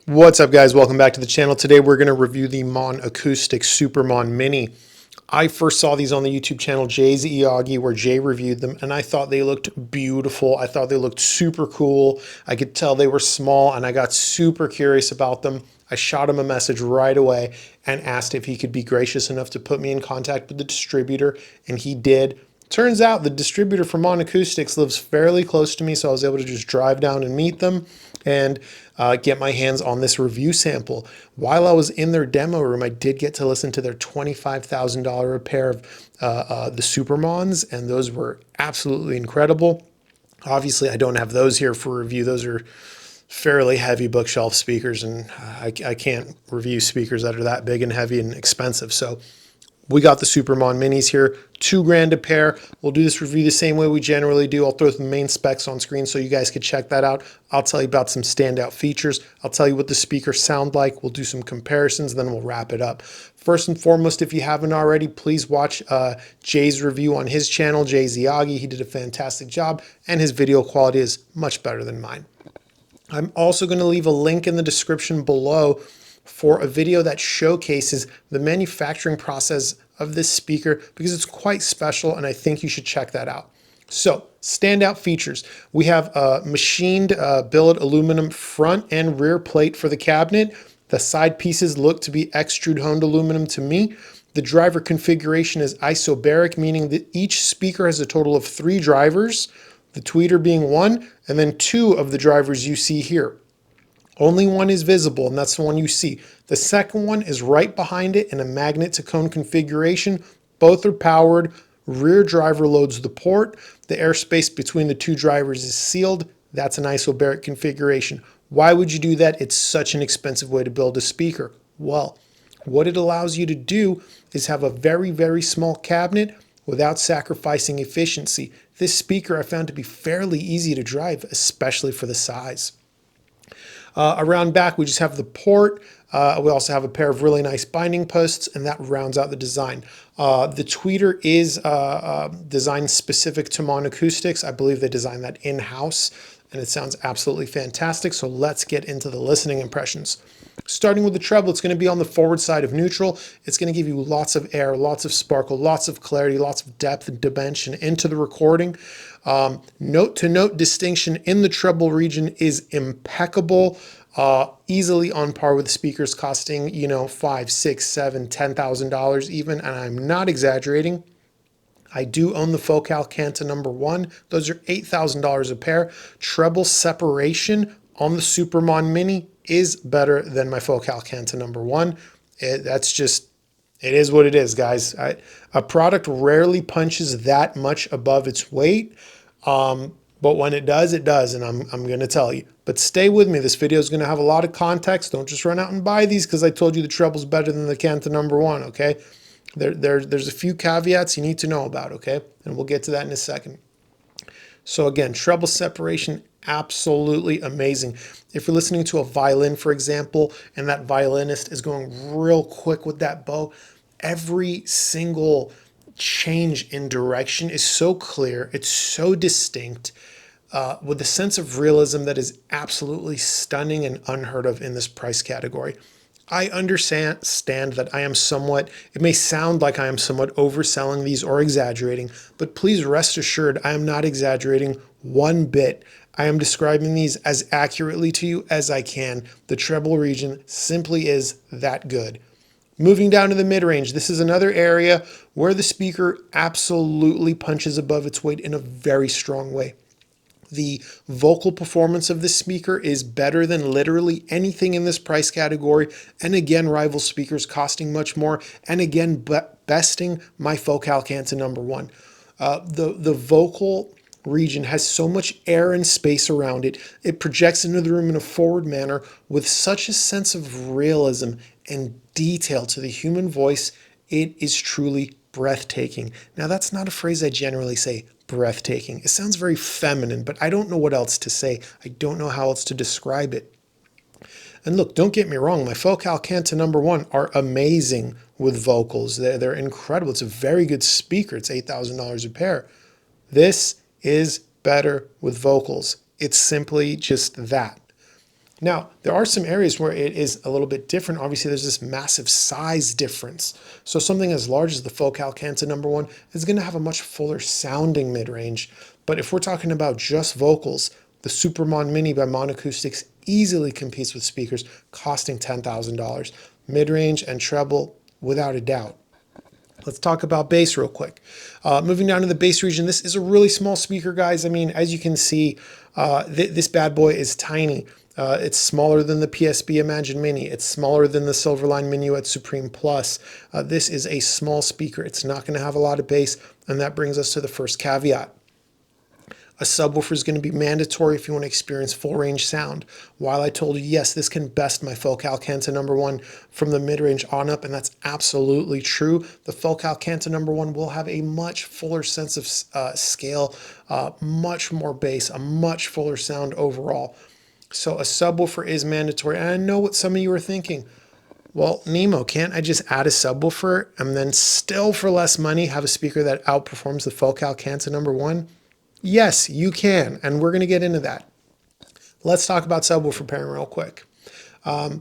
What's up, guys? Welcome back to the channel. Today we're going to review the Mon Acoustic Super Mon Mini. I first saw these on the YouTube channel Jay's Oyaide, where Jay reviewed them, and I thought they looked beautiful. I thought they looked super cool. I could tell they were small, and I got super curious about them. I shot him a message right away and asked if he could be gracious enough to put me in contact with the distributor, and he did. Turns out the distributor for Mon Acoustics lives fairly close to me, so I was able to just drive down and meet them and get my hands on this review sample. While I was in their demo room, I did get to listen to their $25,000 repair of the Super Mons, and those were absolutely incredible. Obviously, I don't have those here for review. Those are fairly heavy bookshelf speakers, and I can't review speakers that are that big and heavy and expensive. So we got the Super Mon Minis here, $2 a pair. We'll do this review the same way we generally do. I'll throw the main specs on screen so you guys can check that out. I'll tell you about some standout features. I'll tell you what the speakers sound like. We'll do some comparisons, then we'll wrap it up. First and foremost, if you haven't already, please watch Jay's review on his channel, Jay's Oyaide. He did a fantastic job, and his video quality is much better than mine. I'm also going to leave a link in the description below for a video that showcases the manufacturing process of this speaker because it's quite special and I think you should check that out. So, standout features. We have a machined billet aluminum front and rear plate for the cabinet. The side pieces look to be extrude honed aluminum to me. The driver configuration is isobaric, meaning that each speaker has a total of 3 drivers, the tweeter being 1, and then 2 of the drivers you see here. Only one is visible, and that's the one you see. The second one is right behind it in a magnet to cone configuration. Both are powered. Rear driver loads the port. The airspace between the 2 drivers is sealed. That's an isobaric configuration. Why would you do that? It's such an expensive way to build a speaker. Well, what it allows you to do is have a very, very small cabinet without sacrificing efficiency. This speaker I found to be fairly easy to drive, especially for the size. Around back, we just have the port. We also have a pair of really nice binding posts, and that rounds out the design. The tweeter is designed specific to Mon Acoustics. I believe they designed that in-house, and it sounds absolutely fantastic. So let's get into the listening impressions. Starting with the treble, it's going to be on the forward side of neutral. It's going to give you lots of air, lots of sparkle, lots of clarity, lots of depth and dimension into the recording. Note-to-note distinction in the treble region is impeccable, easily on par with speakers costing, $5, $6, $7, $10,000 even, and I'm not exaggerating. I do own the Focal Kanta No1. Those are $8,000 a pair. Treble separation on the Super Mon Mini is better than my Focal Kanta No1. It is what it is, guys. A product rarely punches that much above its weight, but when it does, and I'm going to tell you. But stay with me. This video is going to have a lot of context. Don't just run out and buy these because I told you the treble's better than the Kanta No1, okay? There's a few caveats you need to know about, okay? And we'll get to that in a second. So again, treble separation, absolutely amazing. If you're listening to a violin, for example, and that violinist is going real quick with that bow, every single change in direction is so clear, it's so distinct, with a sense of realism that is absolutely stunning and unheard of in this price category. I understand that it may sound like I am somewhat overselling these or exaggerating, but please rest assured I am not exaggerating one bit. I am describing these as accurately to you as I can. The treble region simply is that good. Moving down to the mid-range, this is another area where the speaker absolutely punches above its weight in a very strong way. The vocal performance of this speaker is better than literally anything in this price category, and again rivals speakers costing much more, and again besting my Focal Kanta No1. The vocal region has so much air and space around it. It projects into the room in a forward manner with such a sense of realism and detail to the human voice. It is truly breathtaking. Now, that's not a phrase I generally say, breathtaking. It sounds very feminine, but I don't know what else to say. I don't know how else to describe it. And look, don't get me wrong, my Focal Kanta No1 are amazing with vocals. They're incredible. It's a very good speaker. It's $8,000 a pair. This is better with vocals. It's simply just that. Now, there are some areas where it is a little bit different. Obviously, there's this massive size difference. So something as large as the Focal Kanta No1 is going to have a much fuller sounding mid-range. But if we're talking about just vocals, the Super Mon Mini by Mon Acoustics easily competes with speakers costing $10,000. Mid-range and treble, without a doubt. Let's talk about bass real quick. Moving down to the bass region, this is a really small speaker, guys. I mean, as you can see, this bad boy is tiny. It's smaller than the PSB Imagine Mini. It's smaller than the Silverline Minuet Supreme Plus. This is a small speaker. It's not going to have a lot of bass, and that brings us to the first caveat. A subwoofer is going to be mandatory if you want to experience full range sound. While I told you, yes, this can best my Focal Kanta No1 from the mid-range on up, and that's absolutely true, the Focal Kanta No1 will have a much fuller sense of scale, much more bass, a much fuller sound overall. So a subwoofer is mandatory. And I know what some of you are thinking. Well, Nemo, can't I just add a subwoofer and then still for less money have a speaker that outperforms the Focal Kanta No1? Yes, you can, and we're going to get into that. Let's talk about subwoofer pairing real quick. A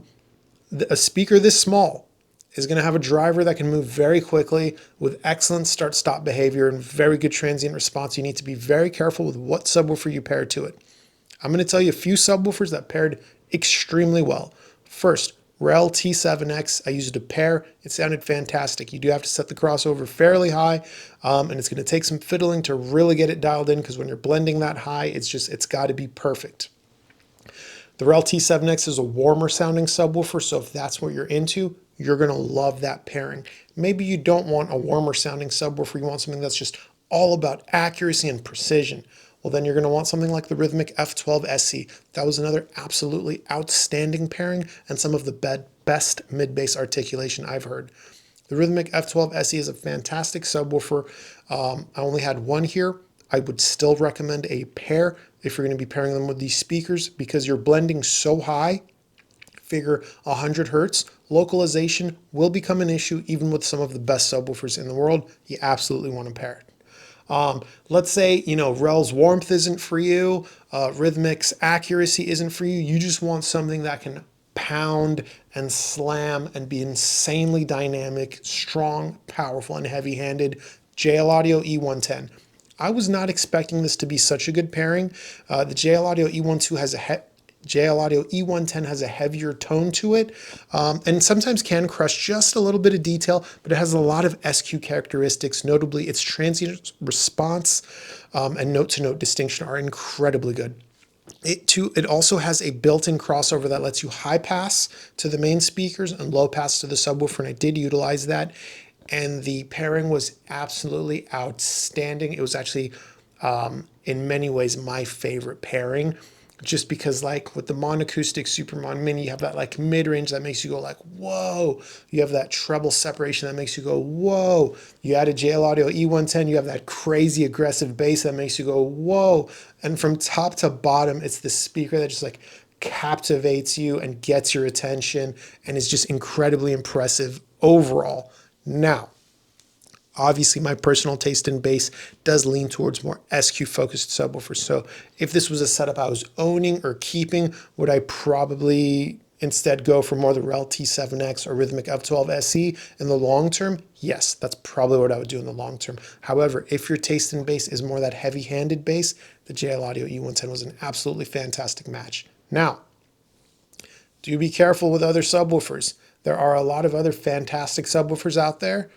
speaker this small is going to have a driver that can move very quickly with excellent start-stop behavior and very good transient response. You need to be very careful with what subwoofer you pair to it. I'm going to tell you a few subwoofers that paired extremely well. First, Rel T7X, I used a pair. It sounded fantastic. You do have to set the crossover fairly high, and it's going to take some fiddling to really get it dialed in, because when you're blending that high, it's got to be perfect. The Rel T7X is a warmer sounding subwoofer, so if that's what you're into, you're going to love that pairing. Maybe you don't want a warmer sounding subwoofer. You want something that's just all about accuracy and precision. Well, then you're going to want something like the Rhythmic F12 SE. That was another absolutely outstanding pairing and some of the best mid-bass articulation I've heard. The Rhythmic F12 SE is a fantastic subwoofer. I only had one here. I would still recommend a pair if you're going to be pairing them with these speakers, because you're blending so high. Figure 100 hertz. Localization will become an issue even with some of the best subwoofers in the world. You absolutely want to pair it. Let's say, Rel's warmth isn't for you, Rhythmic's accuracy isn't for you. You just want something that can pound and slam and be insanely dynamic, strong, powerful, and heavy-handed. JL Audio E110. I was not expecting this to be such a good pairing. The JL Audio E110 has a heavier tone to it, and sometimes can crush just a little bit of detail, but it has a lot of SQ characteristics. Notably, its transient response and note-to-note distinction are incredibly good. It also has a built-in crossover that lets you high pass to the main speakers and low pass to the subwoofer, and I did utilize that, and the pairing was absolutely outstanding. It was actually, in many ways, my favorite pairing. Just because, like with the Mon Acoustic Super Mon Mini, you have that like mid-range that makes you go like, whoa. You have that treble separation that makes you go, whoa. You add a JL Audio E110, you have that crazy aggressive bass that makes you go, whoa. And from top to bottom, it's the speaker that just like captivates you and gets your attention and is just incredibly impressive overall. Now, obviously, my personal taste in bass does lean towards more SQ-focused subwoofers. So if this was a setup I was owning or keeping, would I probably instead go for more the Rel T7X or Rhythmic F12 SE in the long term? Yes, that's probably what I would do in the long term. However, if your taste in bass is more that heavy-handed bass, the JL Audio E110 was an absolutely fantastic match. Now, do be careful with other subwoofers. There are a lot of other fantastic subwoofers out there.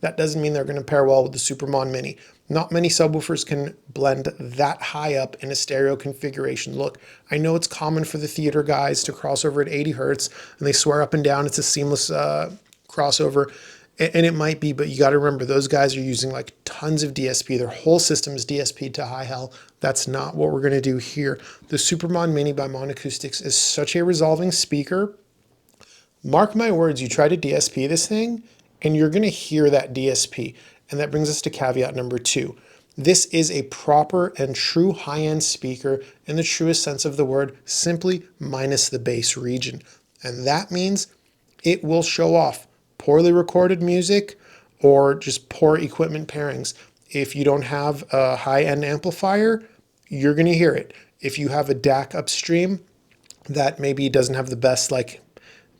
That doesn't mean they're going to pair well with the Super Mon Mini. Not many subwoofers can blend that high up in a stereo configuration. Look, I know it's common for the theater guys to cross over at 80 hertz, and they swear up and down it's a seamless crossover, and it might be, but you got to remember those guys are using like tons of DSP. Their whole system is DSP to high hell. That's not what we're going to do here. The Super Mon Mini by Mon Acoustics is such a resolving speaker. Mark my words, you try to DSP this thing, and you're going to hear that DSP. And that brings us to caveat number 2. This is a proper and true high-end speaker in the truest sense of the word, simply minus the bass region. And that means it will show off poorly recorded music or just poor equipment pairings. If you don't have a high-end amplifier, you're going to hear it. If you have a DAC upstream, that maybe doesn't have the best like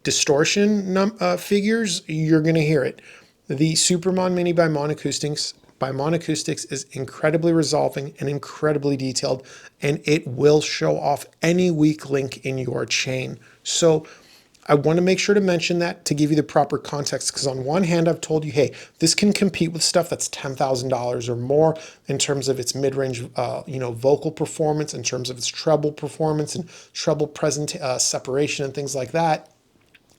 distortion figures, you're going to hear it. The Super Mon Mini by Mon Acoustics is incredibly resolving and incredibly detailed, and it will show off any weak link in your chain. So I want to make sure to mention that to give you the proper context, because on one hand, I've told you, hey, this can compete with stuff that's $10,000 or more in terms of its mid-range, vocal performance, in terms of its treble performance and treble present separation and things like that.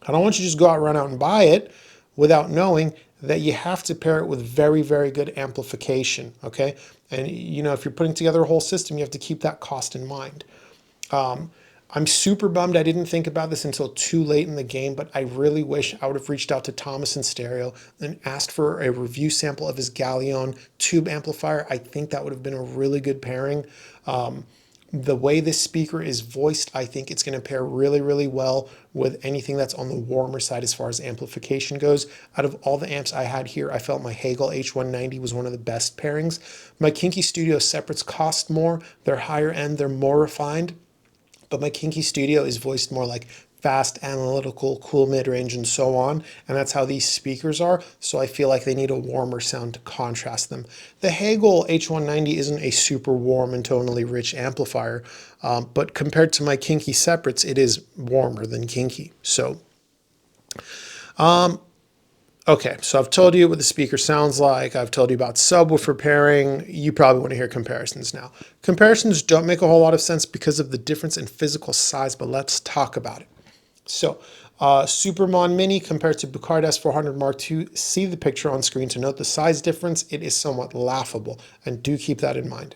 I don't want you to just go out, run out and buy it without knowing that you have to pair it with very, very good amplification, okay? And, if you're putting together a whole system, you have to keep that cost in mind. I'm super bummed I didn't think about this until too late in the game, but I really wish I would have reached out to Thomas in Stereo and asked for a review sample of his Galleon tube amplifier. I think that would have been a really good pairing. The way this speaker is voiced, I think it's going to pair really, really well with anything that's on the warmer side as far as amplification goes. Out of all the amps I had here, I felt my Hagel H190 was one of the best pairings. My Kinky Studio separates cost more. They're higher end, they're more refined, but my Kinky Studio is voiced more like fast, analytical, cool mid-range, and so on. And that's how these speakers are. So I feel like they need a warmer sound to contrast them. The Hagel H190 isn't a super warm and tonally rich amplifier, but compared to my Kinky separates, it is warmer than Kinky. So, okay, so I've told you what the speaker sounds like. I've told you about subwoofer pairing. You probably want to hear comparisons now. Comparisons don't make a whole lot of sense because of the difference in physical size, but let's talk about it. So, Super Mon Mini compared to Bucard S400 Mark II. See the picture on screen to note the size difference. It is somewhat laughable, and do keep that in mind.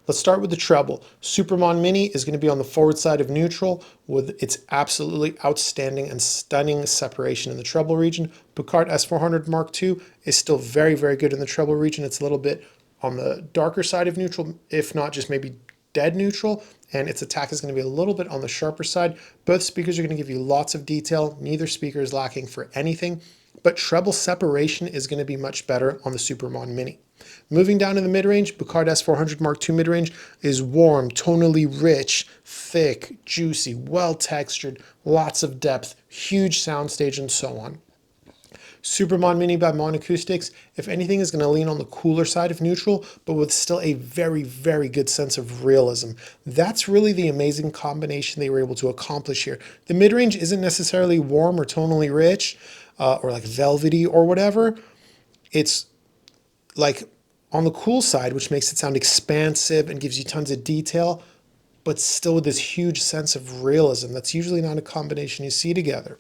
Let's start with the treble. Super Mon Mini is going to be on the forward side of neutral with its absolutely outstanding and stunning separation in the treble region. Bucard S400 Mark II is still very, very good in the treble region. It's a little bit on the darker side of neutral, if not just maybe dead neutral, and its attack is going to be a little bit on the sharper side. Both speakers are going to give you lots of detail. Neither speaker is lacking for anything, but treble separation is going to be much better on the Super Mon Mini. Moving down to the mid-range, Bucard S400 Mark II mid-range is warm, tonally rich, thick, juicy, well-textured, lots of depth, huge soundstage, and so on. Super Mon Mini by Mon Acoustics, if anything, is going to lean on the cooler side of neutral, but with still a very, very good sense of realism. That's really the amazing combination they were able to accomplish here. The mid-range isn't necessarily warm or tonally rich, or like velvety or whatever. It's like on the cool side, which makes it sound expansive and gives you tons of detail, but still with this huge sense of realism. That's usually not a combination you see together.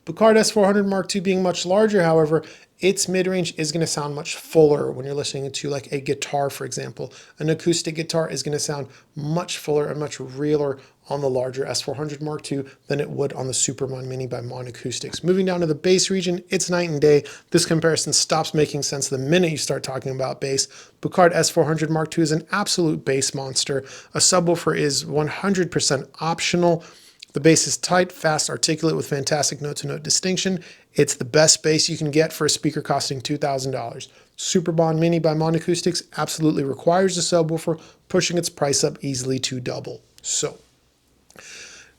Bucard S400 Mark II being much larger, however, its mid-range is going to sound much fuller when you're listening to like a guitar, for example. An acoustic guitar is going to sound much fuller and much realer on the larger S400 Mark II than it would on the Super Mon Mini by Mon Acoustics. Moving down to the bass region, it's night and day. This comparison stops making sense the minute you start talking about bass. Bucard S400 Mark II is an absolute bass monster. A subwoofer is 100% optional. The bass is tight, fast, articulate with fantastic note-to-note distinction. It's the best bass you can get for a speaker costing $2,000. Super Mon Mini by Mon Acoustics absolutely requires a subwoofer, pushing its price up easily to double. So,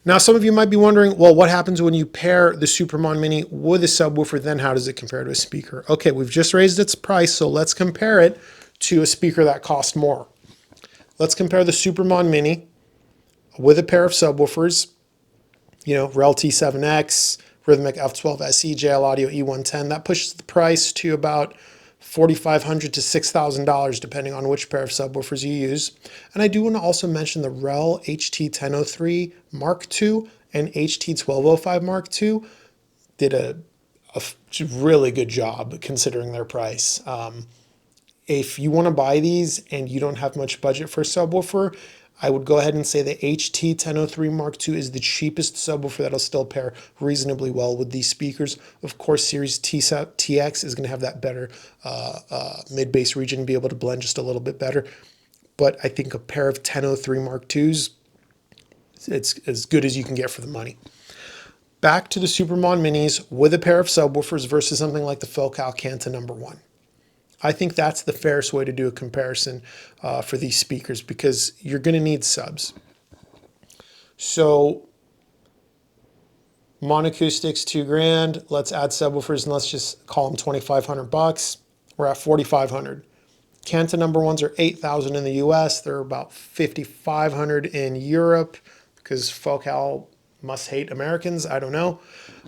now some of you might be wondering, well, what happens when you pair the Super Mon Mini with a subwoofer? Then how does it compare to a speaker? Okay, we've just raised its price, so let's compare it to a speaker that costs more. Let's compare the Super Mon Mini with a pair of subwoofers. Rel T7X, Rhythmic F12 SE, JL Audio E110. That pushes the price to about $4,500 to $6,000, depending on which pair of subwoofers you use. And I do want to also mention the Rel HT1003 Mark II and HT1205 Mark II did a really good job considering their price. If you want to buy these and you don't have much budget for a subwoofer, I would go ahead and say the HT1003 Mark II is the cheapest subwoofer that'll still pair reasonably well with these speakers. Of course, Series TX is going to have that better mid-bass region, be able to blend just a little bit better. But I think a pair of 1003 Mark IIs, it's as good as you can get for the money. Back to the Super Mon Minis with a pair of subwoofers versus something like the Focal Kanta No1. I think that's the fairest way to do a comparison for these speakers because you're going to need subs. So Monacoustics, $2,000. Let's add subwoofers and let's just call them 2,500 bucks. We're at 4,500. Kanta #1s are 8,000 in the US. They're about 5,500 in Europe because Focal must hate Americans. I don't know.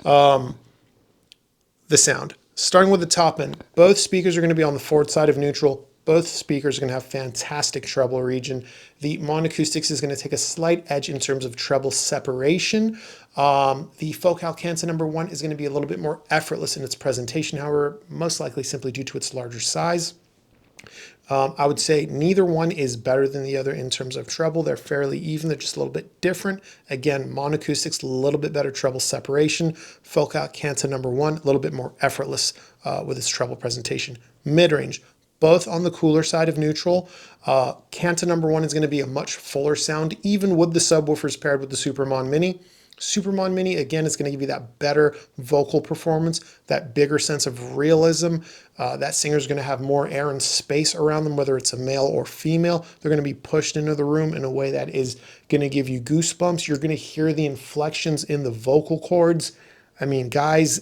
The sound. Starting with the top end, both speakers are going to be on the forward side of neutral. Both speakers are going to have fantastic treble region. The Monacoustics is going to take a slight edge in terms of treble separation. The Focal Kanta #1 is going to be a little bit more effortless in its presentation, however, most likely simply due to its larger size. I would say neither one is better than the other in terms of treble. They're fairly even. They're just a little bit different. Again, Monacoustics, a little bit better treble separation. Focal Kanta #1, a little bit more effortless with its treble presentation. Mid-range, both on the cooler side of neutral. Kanta #1 is going to be a much fuller sound, even with the subwoofers paired with the Super Mon Mini. Super Mon Mini, again, is going to give you that better vocal performance, that bigger sense of realism. That singer is going to have more air and space around them, whether it's a male or female. They're going to be pushed into the room in a way that is going to give you goosebumps. You're going to hear the inflections in the vocal cords. I mean, guys,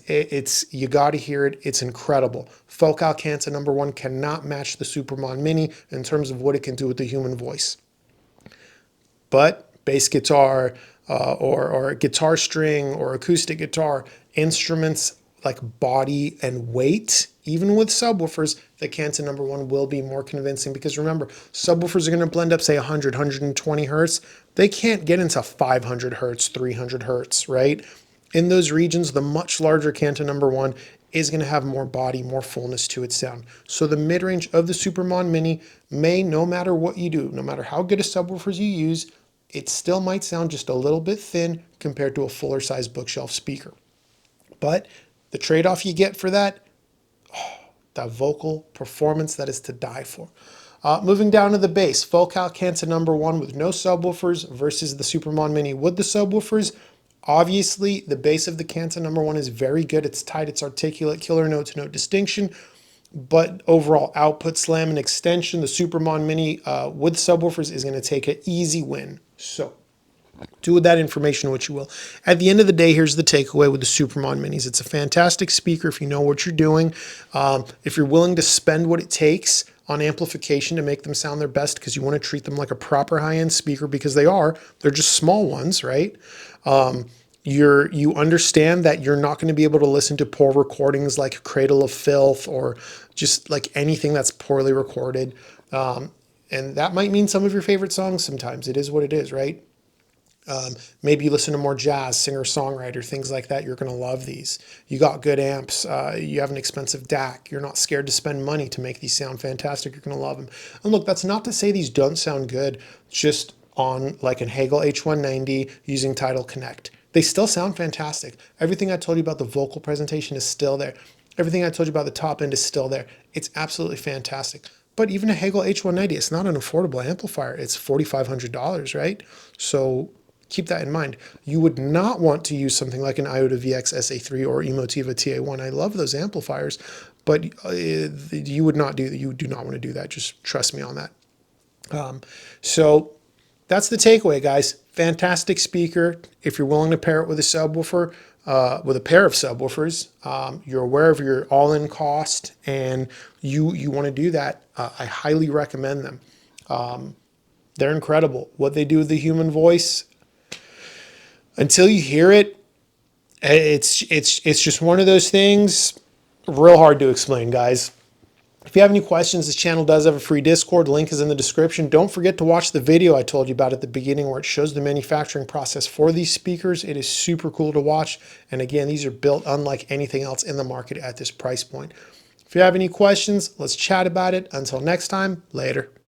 you got to hear it. It's incredible. Focal Kanta #1 cannot match the Super Mon Mini in terms of what it can do with the human voice. But bass guitar or guitar string or acoustic guitar, instruments like body and weight, even with subwoofers, the Kanta #1 will be more convincing because remember, subwoofers are going to blend up, say 100, 120 hertz. They can't get into 500 hertz, 300 hertz, right? In those regions, the much larger Kanta #1 is going to have more body, more fullness to its sound. So the mid-range of the Super Mon Mini may, no matter what you do, no matter how good a subwoofers you use, it still might sound just a little bit thin compared to a fuller size bookshelf speaker. But the trade-off you get for that, that vocal performance that is to die for. Moving down to the bass, Focal Kanta #1 with no subwoofers versus the Super Mon Mini with the subwoofers. Obviously, the bass of the Kanta #1 is very good. It's tight, it's articulate, killer note-to-note distinction. But overall output, slam, and extension, the Super Mon Mini with subwoofers is going to take an easy win. So do with that information what you will. At the end of the day, here's the takeaway with the Super Mon Minis. It's a fantastic speaker if you know what you're doing. If you're willing to spend what it takes on amplification to make them sound their best because you want to treat them like a proper high-end speaker because they are. They're just small ones, right? You understand that you're not going to be able to listen to poor recordings like Cradle of Filth or just like anything that's poorly recorded. And that might mean some of your favorite songs sometimes. It is what it is, right? Maybe you listen to more jazz, singer-songwriter, things like that. You're going to love these. You got good amps. You have an expensive DAC. You're not scared to spend money to make these sound fantastic. You're going to love them. And look, that's not to say these don't sound good just on like an Hagel H190 using Tidal Connect. They still sound fantastic. Everything I told you about the vocal presentation is still there. Everything I told you about the top end is still there. It's absolutely fantastic. But even a Hagel H190, it's not an affordable amplifier. It's $4,500, right? So keep that in mind. You would not want to use something like an Iota VX SA3 or Emotiva TA1. I love those amplifiers, but you would not do that. You do not want to do that. Just trust me on that. So that's the takeaway, guys. Fantastic speaker. If you're willing to pair it with a subwoofer, with a pair of subwoofers, you're aware of your all-in cost, and you want to do that, I highly recommend them. They're incredible. What they do with the human voice, until you hear it, it's just one of those things, real hard to explain, guys. If you have any questions, this channel does have a free Discord. Link is in the description. Don't forget to watch the video I told you about at the beginning where it shows the manufacturing process for these speakers. It is super cool to watch. And again, these are built unlike anything else in the market at this price point. If you have any questions, let's chat about it. Until next time, later.